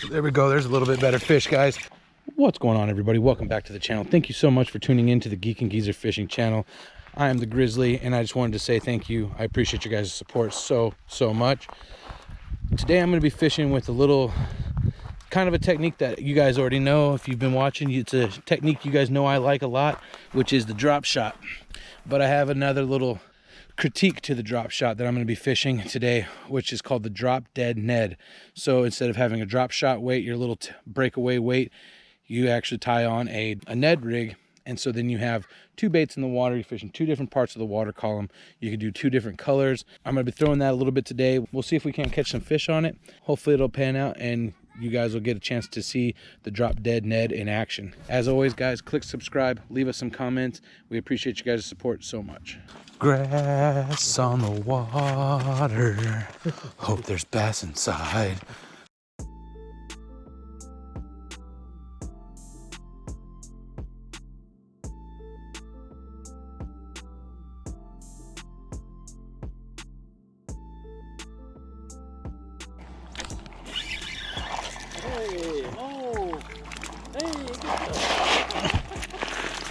There we go. There's a little bit better fish, guys. What's going on, everybody? Welcome back to the channel. Thank you so much for tuning in to the Geek and Geezer Fishing channel. I am the Grizzly, and I just wanted to say thank you. I appreciate you guys' support so much. Today I'm going to be fishing with a little kind of a technique that you guys already know. If you've been watching, it's a technique you guys know I like a lot, which is the drop shot. But I have another little critique to the drop shot that I'm going to be fishing today, which is called the Drop Dead Ned. So instead of having a drop shot weight, your little breakaway weight, you actually tie on a Ned rig. And so then you have two baits in the water. You're fishing two different parts of the water column. You can do two different colors. I'm going to be throwing that a little bit today. We'll see if we can't catch some fish on it. Hopefully it'll pan out and you guys will get a chance to see the Drop Dead Ned in action. As always, guys, click subscribe, leave us some comments. We appreciate you guys' support so much. Grass on the water. Hope there's bass inside.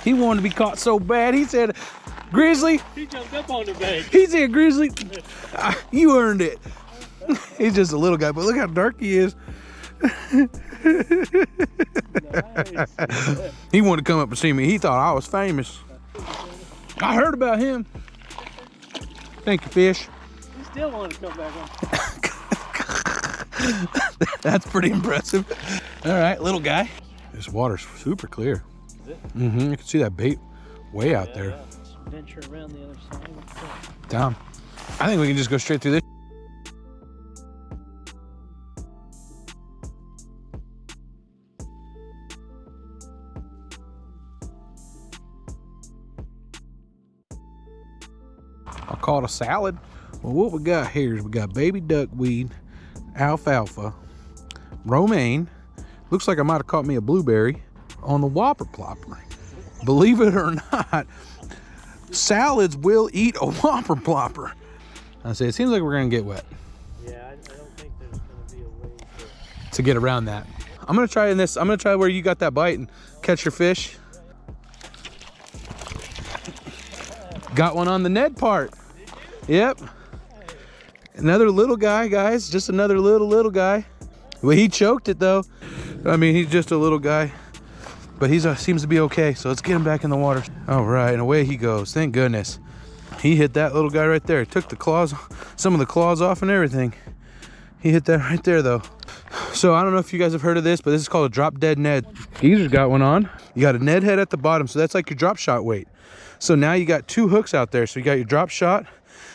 He wanted to be caught so bad. He said, Grizzly. He jumped up on the bank. He said, Grizzly, you earned it. He's just a little guy, but look how dark he is. Nice. He wanted to come up and see me. He thought I was famous. I heard about him. Thank you, fish. He still wanted to come back on. That's pretty impressive. All right, little guy. This water's super clear. Is it? Mm-hmm. You can see that bait way out there. Yeah. Let's venture around the other side. Down. I think we can just go straight through this. I'll call it a salad. Well, what we got here is we got baby duckweed, alfalfa, romaine. Looks like I might have caught me a blueberry on the whopper plopper. Believe it or not, salads will eat a whopper plopper. I say, it seems like we're gonna get wet. Yeah, I don't think there's gonna be a way to get around that. I'm gonna try this. I'm gonna try where you got that bite and catch your fish. Got one on the Ned part. Yep. Another little guy, guys. Just another little guy. Well, he choked it though. I mean, he's just a little guy, but he seems to be okay. So let's get him back in the water. All right, and away he goes. Thank goodness. He hit that little guy right there. He took the claws, some of the claws off and everything. He hit that right there though. So I don't know if you guys have heard of this, but this is called a Drop Dead Ned. Geezer's got one on. You got a Ned head at the bottom, so that's like your drop shot weight. So now you got two hooks out there. So you got your drop shot.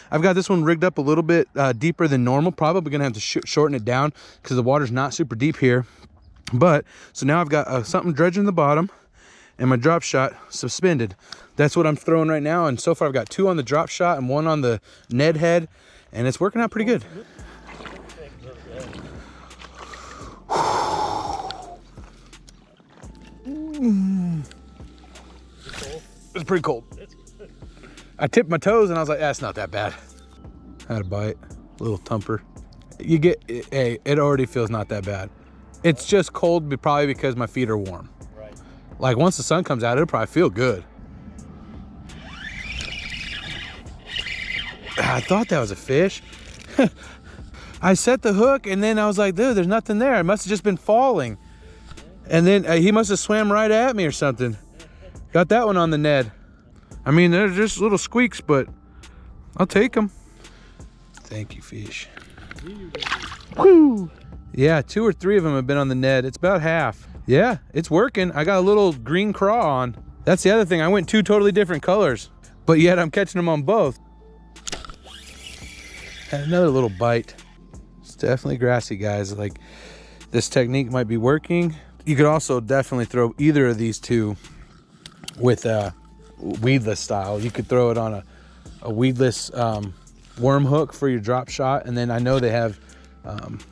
I've got this one rigged up a little bit deeper than normal. Probably gonna have to shorten it down because the water's not super deep here. But so now I've got something dredging the bottom and my drop shot suspended. That's what I'm throwing right now. And so far I've got two on the drop shot and one on the Ned head, and it's working out pretty good. It's pretty cold. I tipped my toes and I was like, that's not that bad. Had a bite, a little thumper. You get, hey, it already feels not that bad. It's just cold, probably because my feet are warm. Right. Like once the sun comes out, it'll probably feel good. I thought that was a fish. I set the hook and then I was like, dude, there's nothing there. It must have just been falling. And then he must have swam right at me or something. Got that one on the Ned. I mean, they're just little squeaks, but I'll take them. Thank you, fish. Woo! Yeah, 2 or 3 of them have been on the Ned. It's about half. Yeah, it's working. I got a little green craw on. That's the other thing. I went 2 totally different colors, but yet I'm catching them on both. Had another little bite. It's definitely grassy, guys. Like, this technique might be working. You could also definitely throw either of these two with weedless style. You could throw it on a weedless worm hook for your drop shot, and then I know they have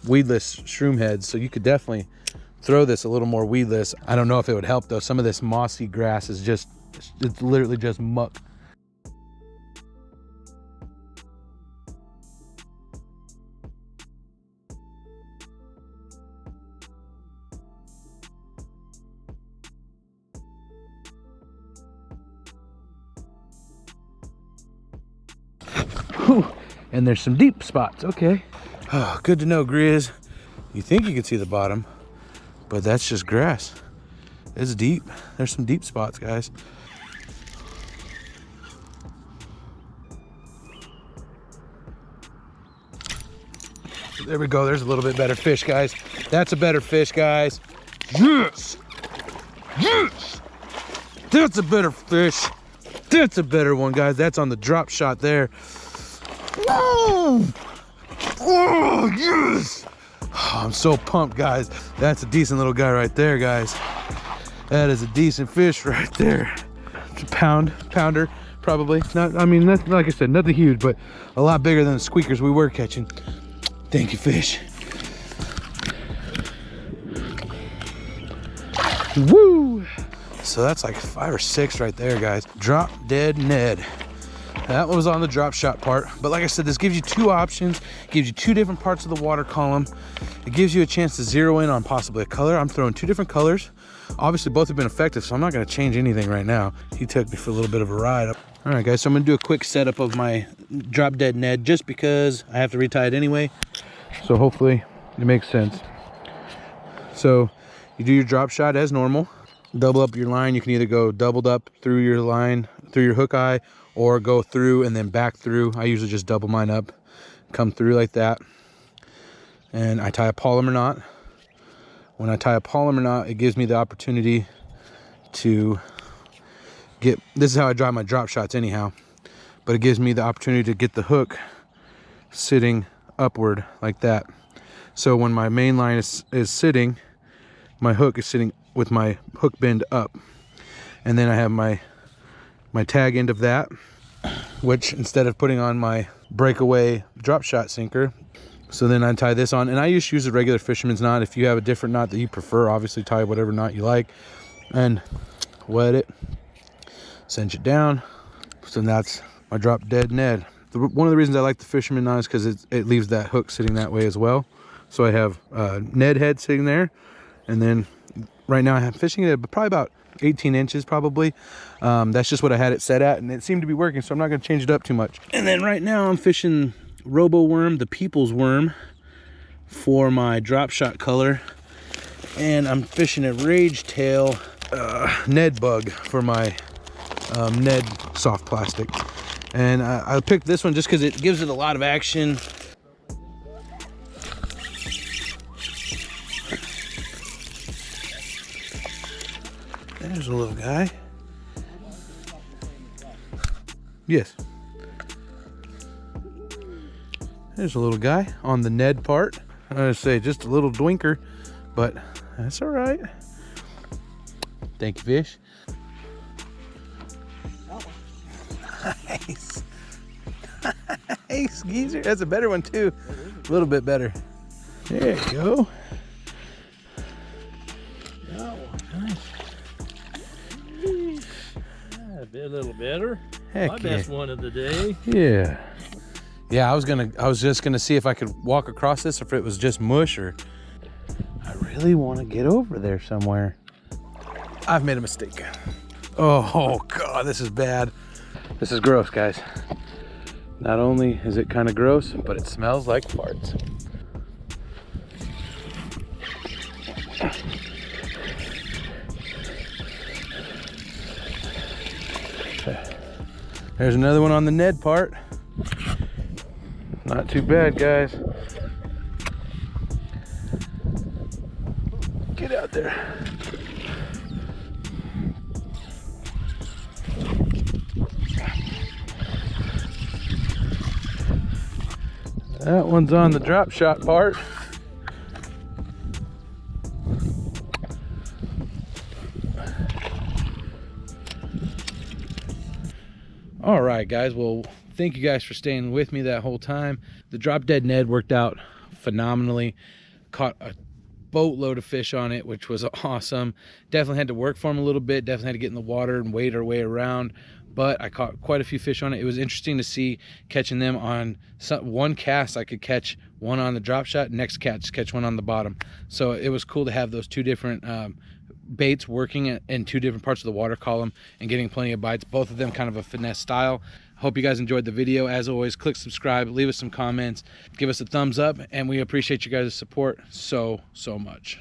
weedless shroom heads, so you could definitely throw this a little more weedless. I don't know if it would help though. Some of this mossy grass is just, it's literally just muck. Whew. And there's some deep spots. Okay. Oh, good to know, Grizz. You think you can see the bottom, but that's just grass. It's deep. There's some deep spots, guys. There we go. There's a little bit better fish, guys. That's a better fish, guys. Yes! Yes! That's a better fish. That's a better one, guys. That's on the drop shot there. Oh, oh yes! Oh, I'm so pumped, guys. That's a decent little guy right there, guys. That is a decent fish right there. It's a pounder, probably. Not, I mean, that's, like I said, nothing huge, but a lot bigger than the squeakers we were catching. Thank you, fish. Woo! So that's like 5 or 6 right there, guys. Drop Dead Ned. That was on the drop shot part. But like I said, this gives you 2 options, gives you 2 different parts of the water column. It gives you a chance to zero in on possibly a color. I'm throwing 2 different colors. Obviously, both have been effective, so I'm not gonna change anything right now. He took me for a little bit of a ride. All right, guys, so I'm gonna do a quick setup of my Drop Dead Ned just because I have to retie it anyway. So hopefully it makes sense. So you do your drop shot as normal. Double up your line. You can either go doubled up through your line, through your hook eye, or go through and then back through. I usually just double mine up, come through like that. And I tie a polymer knot. When I tie a polymer knot, it gives me the opportunity to get, this is how I drive my drop shots anyhow, but it gives me the opportunity to get the hook sitting upward like that. So when my main line is sitting, my hook is sitting with my hook bend up. And then I have my tag end of that, which instead of putting on my breakaway drop shot sinker, so then I tie this on, and I just use a regular fisherman's knot. If you have a different knot that you prefer, obviously tie whatever knot you like, and wet it, cinch it down. So that's my Drop Dead Ned. One of the reasons I like the fisherman knot is because it leaves that hook sitting that way as well. So I have Ned head sitting there, and then right now I'm fishing it at probably about 18 inches probably. That's just what I had it set at, and it seemed to be working, so I'm not going to change it up too much. And then right now I'm fishing Robo Worm, the People's Worm, for my drop shot color, and I'm fishing a Rage Tail Ned Bug for my Ned soft plastic. And I picked this one just because it gives it a lot of action. There's a little guy. Yes. There's a little guy on the Ned part. I'm gonna say just a little dwinker, but that's all right. Thank you, fish. Nice. Nice, geezer. That's a better one too. A little bit better. There you go. A little better. Heck My yeah. best one of the day. Yeah. Yeah, I was just gonna see if I could walk across this or if it was just mush, or I really want to get over there somewhere. I've made a mistake. Oh God, this is bad. This is gross, guys. Not only is it kind of gross, but it smells like farts. There's another one on the Ned part. Not too bad, guys. Get out there. That one's on the drop shot part. All right, guys, well, thank you guys for staying with me that whole time. The Drop Dead Ned worked out phenomenally. Caught a boatload of fish on it, which was awesome. Definitely had to work for him a little bit, definitely had to get in the water and wade our way around, but I caught quite a few fish on it. It was interesting to see catching them on one cast. I could catch one on the drop shot, next catch one on the bottom. So it was cool to have those 2 different baits working in 2 different parts of the water column and getting plenty of bites, both of them kind of a finesse style. Hope you guys enjoyed the video. As always, click subscribe, leave us some comments, give us a thumbs up, and we appreciate you guys' support so much.